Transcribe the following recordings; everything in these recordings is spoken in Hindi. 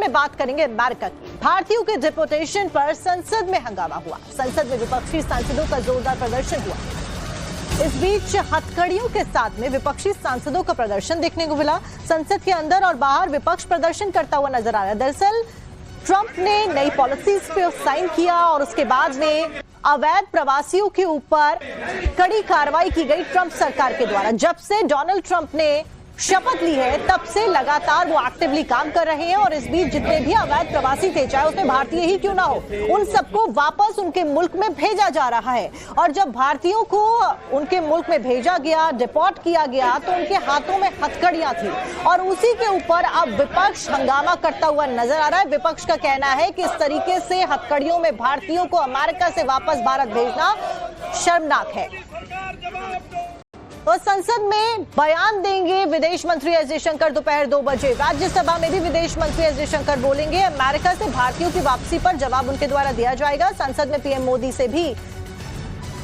में बात करेंगे अमेरिका की। भारतीयों के डिपोटेशन पर संसद में हंगामा हुआ। संसद में विपक्षी सांसदों का जोरदार प्रदर्शन हुआ। इस बीच हथकड़ियों के साथ में विपक्षी सांसदों का प्रदर्शन देखने को मिला। संसद के अंदर और बाहर विपक्ष प्रदर्शन करता हुआ नजर आ रहा है। दरअसल ट्रंप ने नई पॉलिसीज पे साइन किया और उसके बाद में अवैध प्रवासियों के ऊपर कड़ी कार्रवाई की गई ट्रंप सरकार के द्वारा। जब से डोनाल्ड ट्रंप ने शपथ ली है तब से लगातार वो एक्टिवली काम कर रहे हैं और इस बीच जितने भी अवैध प्रवासी थे, चाहे उसमें भारतीय ही क्यों ना हो, उन सबको वापस उनके मुल्क में भेजा जा रहा है। और जब भारतीयों को उनके मुल्क में भेजा गया, डिपोर्ट किया गया, तो उनके हाथों में हथकड़ियां थी और उसी के ऊपर अब विपक्ष हंगामा करता हुआ नजर आ रहा है। विपक्ष का कहना है कि इस तरीके से हथकड़ियों में भारतीयों को अमेरिका से वापस भारत भेजना शर्मनाक है। तो संसद में बयान देंगे विदेश मंत्री एस जयशंकर दोपहर 2 बजे। राज्यसभा में भी विदेश मंत्री एस जयशंकर बोलेंगे। अमेरिका से भारतीयों की वापसी पर जवाब उनके द्वारा दिया जाएगा। संसद में पीएम मोदी से भी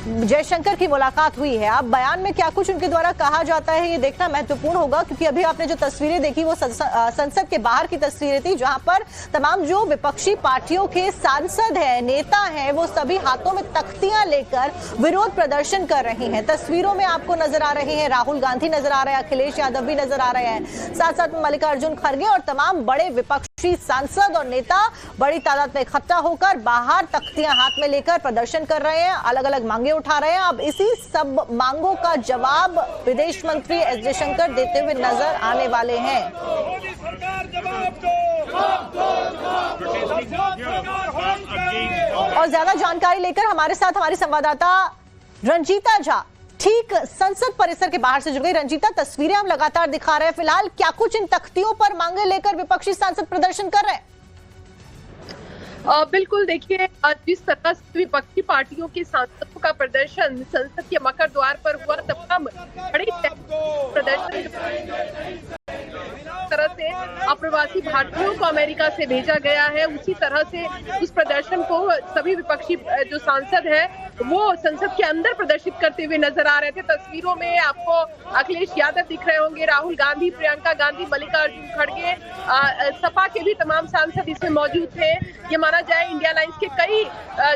जयशंकर की मुलाकात हुई है। अब बयान में क्या कुछ उनके द्वारा कहा जाता है ये देखना महत्वपूर्ण होगा, क्योंकि अभी आपने जो तस्वीरें देखी वो संसद के बाहर की तस्वीरें थी, जहां पर तमाम जो विपक्षी पार्टियों के सांसद हैं, नेता हैं, वो सभी हाथों में तख्तियां लेकर विरोध प्रदर्शन कर रहे हैं। तस्वीरों में आपको नजर आ रहे हैं राहुल गांधी नजर आ रहे हैं, अखिलेश यादव भी नजर आ रहे हैं, साथ साथ में मल्लिकार्जुन खड़गे और तमाम बड़े विपक्षी सांसद और नेता बड़ी तादाद में इकट्ठा होकर बाहर तख्तियां हाथ में लेकर प्रदर्शन कर रहे हैं, अलग अलग मांगे उठा रहे हैं। अब इसी सब मांगों का जवाब विदेश मंत्री एस जयशंकर देते हुए नजर आने वाले हैं। और ज्यादा जानकारी लेकर हमारे साथ हमारी संवाददाता रंजीता झा ठीक संसद परिसर के बाहर से जुड़ गई। रंजीता, तस्वीरें हम लगातार दिखा रहे हैं, फिलहाल क्या कुछ इन तख्तियों पर मांगे लेकर विपक्षी सांसद प्रदर्शन कर रहे हैं? बिल्कुल, देखिए जिस तरह से विपक्षी पार्टियों के सांसदों का प्रदर्शन संसद के मकर द्वार पर हुआ, तमाम बड़े प्रदर्शन तरह से अप्रवासी भारतीयों को अमेरिका से भेजा गया है, उसी तरह से उस प्रदर्शन को सभी विपक्षी जो सांसद हैं वो संसद के अंदर प्रदर्शित करते हुए नजर आ रहे थे। तस्वीरों में आपको अखिलेश यादव दिख रहे होंगे, राहुल गांधी, प्रियंका गांधी, मल्लिकार्जुन खड़गे, सपा के भी तमाम सांसद इसमें मौजूद थे। ये माना जाए इंडिया लाइंस के कई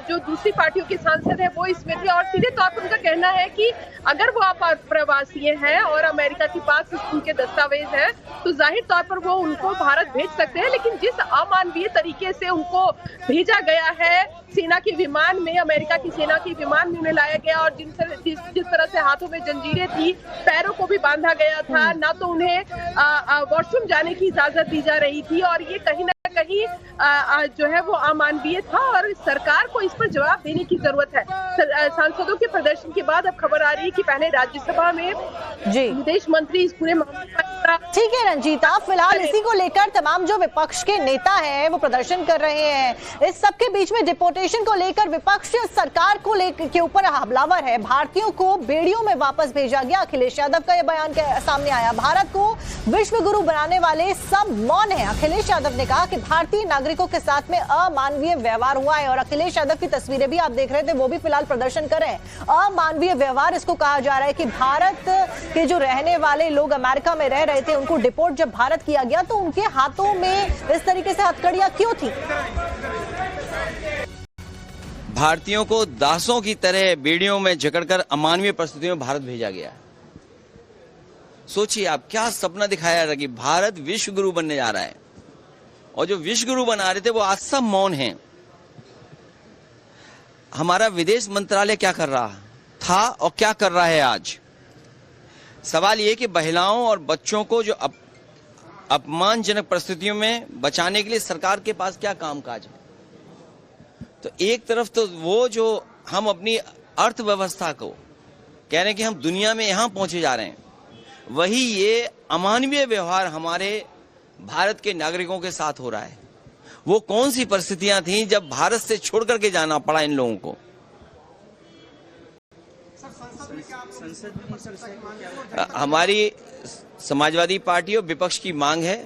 जो दूसरी पार्टियों के सांसद हैं वो इसमें थे और सीधे तौर पर उनका कहना है कि अगर वो प्रवासी हैं और अमेरिका के पास उनके दस्तावेज हैं तो जाहिर तौर पर वो उनको भारत भेज सकते हैं, लेकिन जिस अमानवीय तरीके से उनको भेजा गया है सेना के विमान में, अमेरिका की सेना के विमान में उन्हें लाया गया और जिस तरह से हाथों में जंजीरें थी, पैरों को भी बांधा गया था, ना तो उन्हें वॉशरूम जाने की इजाजत दी जा रही थी और ये कहीं ना कहीं जो है वो अमानवीय था और सरकार को इस पर जवाब देने की जरूरत है। सांसदों के प्रदर्शन के बाद अब खबर आ रही है कि पहले राज्यसभा में विदेश मंत्री इस पूरे मामले पर ठीक है रंजीता, फिलहाल इसी को लेकर तमाम जो विपक्ष के नेता हैं वो प्रदर्शन कर रहे हैं। इस सब के बीच में डिपोर्टेशन को लेकर विपक्ष सरकार को लेकर के ऊपर हमलावर है। भारतीयों को बेड़ियों में वापस भेजा गया। अखिलेश यादव का यह बयान सामने आया। भारत को विश्व गुरु बनाने वाले सब मौन है। अखिलेश यादव ने कहा कि भारतीय नागरिकों के साथ में अमानवीय व्यवहार हुआ है और अखिलेश यादव की तस्वीरें भी आप देख रहे थे, वो भी फिलहाल प्रदर्शन कर रहे हैं। अमानवीय व्यवहार इसको कहा जा रहा है कि भारत के जो रहने वाले लोग अमेरिका में रह रहे थे उनको डिपोर्ट जब भारत किया गया तो उनके हाथों में इस तरीके से हथकड़ियां क्यों थी? भारतीयों को दासों की तरह बेड़ियों में जकड़कर अमानवीय परिस्थितियों में भारत भेजा गया। सोचिए आप, क्या सपना दिखाया था कि भारत विश्व गुरु बनने जा रहा है और जो विश्व गुरु बना रहे थे वो आज सब मौन हैं। हमारा विदेश मंत्रालय क्या कर रहा था और क्या कर रहा है आज? सवाल ये कि महिलाओं और बच्चों को जो अपमानजनक परिस्थितियों में बचाने के लिए सरकार के पास क्या कामकाज है? तो एक तरफ तो वो जो हम अपनी अर्थव्यवस्था को कह रहे हैं कि हम दुनिया में यहां पहुंचे जा रहे हैं, वही ये अमानवीय व्यवहार हमारे भारत के नागरिकों के साथ हो रहा है। वो कौन सी परिस्थितियां थीं जब भारत से छोड़ करके जाना पड़ा इन लोगों को? हमारी समाजवादी पार्टी और विपक्ष की मांग है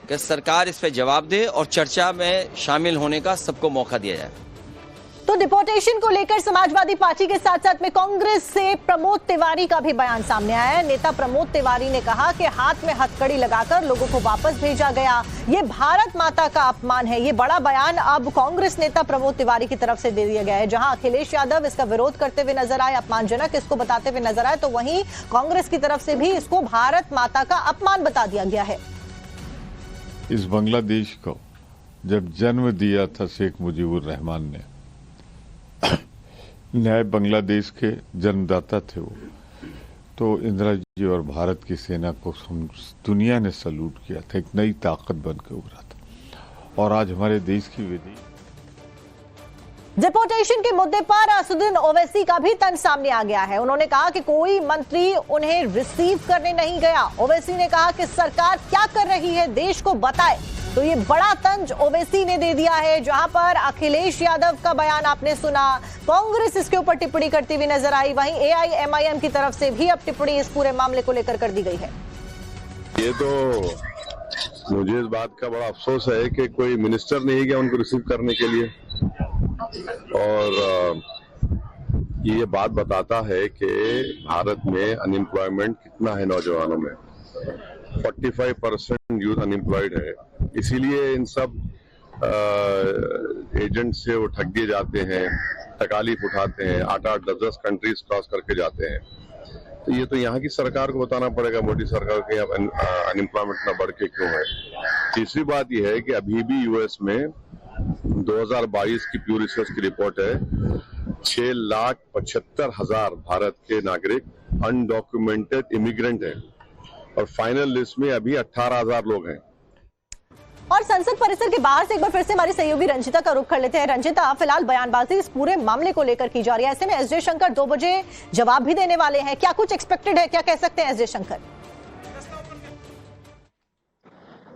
कि सरकार इस पर जवाब दे और चर्चा में शामिल होने का सबको मौका दिया जाए। तो डिपोर्टेशन को लेकर समाजवादी पार्टी के साथ साथ में कांग्रेस से प्रमोद तिवारी का भी बयान सामने आया है। नेता प्रमोद तिवारी ने कहा कि हाथ में हथकड़ी लगाकर लोगों को वापस भेजा गया, ये भारत माता का अपमान है। ये बड़ा बयान अब कांग्रेस नेता प्रमोद तिवारी की तरफ से दे दिया गया है। जहां अखिलेश यादव इसका विरोध करते हुए नजर आए, अपमानजनक इसको बताते हुए नजर आए, तो वहीं कांग्रेस की तरफ से भी इसको भारत माता का अपमान बता दिया गया है। इस बांग्लादेश को जब जन्म दिया था शेख मुजीबुर रहमान ने, न्याय बांग्लादेश के जन्मदाता थे वो, तो इंदिरा जी और भारत की सेना को दुनिया ने सल्यूट किया था, एक नई ताकत बन के उभरा था। और आज हमारे देश की विधि डिपोर्टेशन के मुद्दे पर असदुद्दीन ओवैसी का भी तंज सामने आ गया है। उन्होंने कहा कि कोई मंत्री उन्हें रिसीव करने नहीं गया। ओवैसी ने कहा कि सरकार क्या कर रही है देश को बताए। तो ये बड़ा तंज ओवैसी ने दे दिया है। जहां पर अखिलेश यादव का बयान आपने सुना, कांग्रेस इसके ऊपर टिप्पणी करती हुई नजर आई, वहीं एआईएमआईएम की तरफ से भी अब टिप्पणी इस पूरे मामले को लेकर कर दी गई है। ये तो मुझे इस बात का बड़ा अफसोस है कि कोई मिनिस्टर नहीं गया उनको रिसीव करने के लिए। और ये बात बताता है कि भारत में अनएम्प्लॉयमेंट कितना है नौजवानों में। 45% यूथ अनएम्प्लॉयड है। इसीलिए इन सब एजेंट से वो ठग दिए जाते हैं, तकालीफ उठाते हैं, 8-8, 10-10 कंट्रीज क्रॉस करके जाते हैं। तो ये तो यहाँ की सरकार को बताना पड़ेगा, मोदी सरकार के अनएम्प्लॉयमेंट इतना बढ़ के क्यों है। तीसरी बात यह है कि अभी भी यूएस में 2022 की प्यू रिसर्च की रिपोर्ट है, 6,75,000 भारत के नागरिक अनडॉक्यूमेंटेड इमिग्रेंट हैं और फाइनल लिस्ट में अभी 18,000 लोग हैं। और संसद परिसर के बाहर से एक बार फिर से हमारी सहयोगी रंजिता का रुख कर लेते हैं। रंजिता, फिलहाल बयानबाजी इस पूरे मामले को लेकर की जा रही है। ऐसे में एस जयशंकर 2 बजे जवाब भी देने वाले हैं, क्या कुछ एक्सपेक्टेड है, क्या कह सकते हैं एस जयशंकर?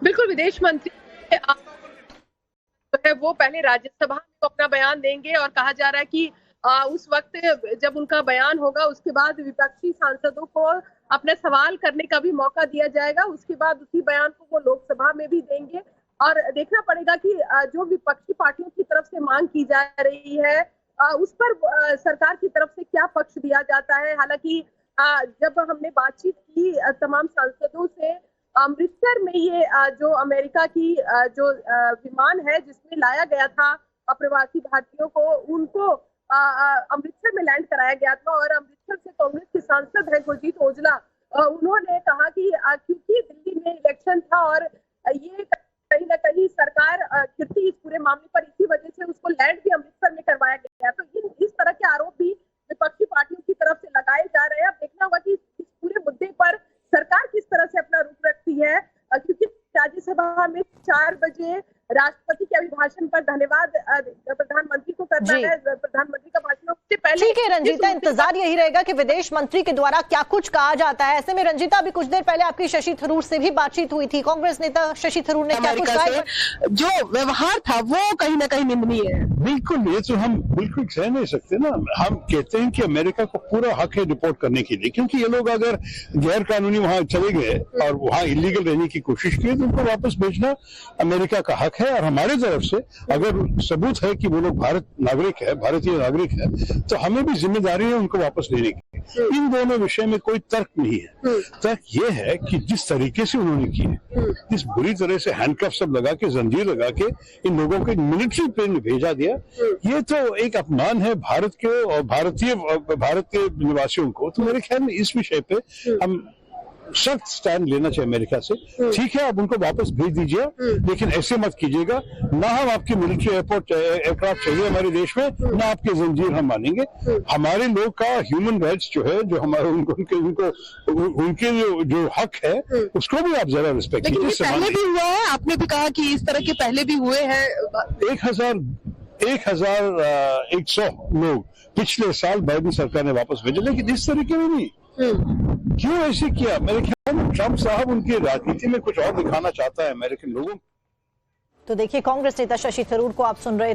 बिल्कुल, विदेश मंत्री है वो पहले राज्यसभा में अपना बयान देंगे और कहा जा रहा है कि उस वक्त जब उनका बयान होगा उसके बाद विपक्षी सांसदों को अपने सवाल करने का भी मौका दिया जाएगा। उसके बाद उसी बयान को वो लोकसभा में भी देंगे और देखना पड़ेगा कि जो विपक्षी पार्टियों की तरफ से मांग की जा रही है उस पर सरकार की तरफ से क्या पक्ष दिया जाता है। हालांकि जब हमने बातचीत की तमाम सांसदों से, अमृतसर में ये जो अमेरिका की जो विमान है जिसमें लाया गया था अप्रवासी भारतीयों को, उनको अमृतसर में लैंड कराया गया था। और अमृतसर से कांग्रेस के सांसद है गुरजीत औजला, उन्होंने कहा कि क्योंकि दिल्ली में इलेक्शन था और ये कहीं ना कहीं सरकार खिरती इस पूरे मामले पर, इसी वजह से उसको लैंड भी अमृतसर में करवाया गया। तो इस तरह के आरोप भी विपक्षी पार्टियों की तरफ से लगाए जा रहे हैं। अब देखना होगा कि इस पूरे मुद्दे पर सरकार किस तरह से अपना रुख रखती है, क्योंकि राज्यसभा में 4 बजे राष्ट्रपति के अभिभाषण पर धन्यवाद प्रधानमंत्री को करना है। प्रधानमंत्री का भाषण उससे पहले। ठीक है रंजीता, इंतजार यही रहेगा कि विदेश मंत्री के द्वारा क्या कुछ कहा जाता है। ऐसे में रंजीता, अभी कुछ देर पहले आपकी शशि थरूर से भी बातचीत हुई थी, कांग्रेस नेता शशि थरूर ने क्या कुछ कहा? जो व्यवहार था वो कहीं ना कहीं निंदनीय है। बिल्कुल, ये तो हम बिल्कुल कह नहीं सकते ना। हम कहते हैं कि अमेरिका को पूरा हक है रिपोर्ट करने के लिए, क्योंकि ये लोग अगर गैर कानूनी वहां चले गए और वहां इलीगल रहने की कोशिश की तो उनको वापस भेजना अमेरिका का हक है। और हमारे तरफ से अगर सबूत है कि वो लोग भारतीय नागरिक है, तो हमें भी जिम्मेदारी है उनको वापस लेने की। इन दोनों विषय में कोई तर्क नहीं है। तर्क ये है कि जिस तरीके से उन्होंने किए, जिस बुरी तरह से हैंडकफ सब लगा के, जंजीर लगा के इन लोगों को मिलिट्री प्लेन में भेजा दिया, ये तो एक अपमान है भारत के और भारत के निवासियों को। तो मेरे ख्याल में इस विषय पे हम सख्त स्टैंड लेना चाहिए अमेरिका से। ठीक है, आप उनको वापस भेज दीजिए, लेकिन ऐसे मत कीजिएगा। ना हम आपके मिलिट्री एयरक्राफ्ट चाहिए हमारे देश में, ना आपके जंजीर हम मानेंगे। हमारे लोग का ह्यूमन राइट्स जो है, जो हमारे उनके जो हक है, उसको भी आप जरा रिस्पेक्ट कीजिए। पहले भी हुआ है, आपने भी कहा कि इस तरह के पहले भी हुए हैं। 1,100 लोग पिछले साल बाइडेन सरकार ने वापस भेजे, लेकिन इस तरीके में नहीं। क्यों ऐसे किया? मेरे ख्याल में ट्रंप साहब उनकी राजनीति में कुछ और दिखाना चाहता है अमेरिकन लोगों को। तो देखिए, कांग्रेस नेता शशि थरूर को आप सुन रहे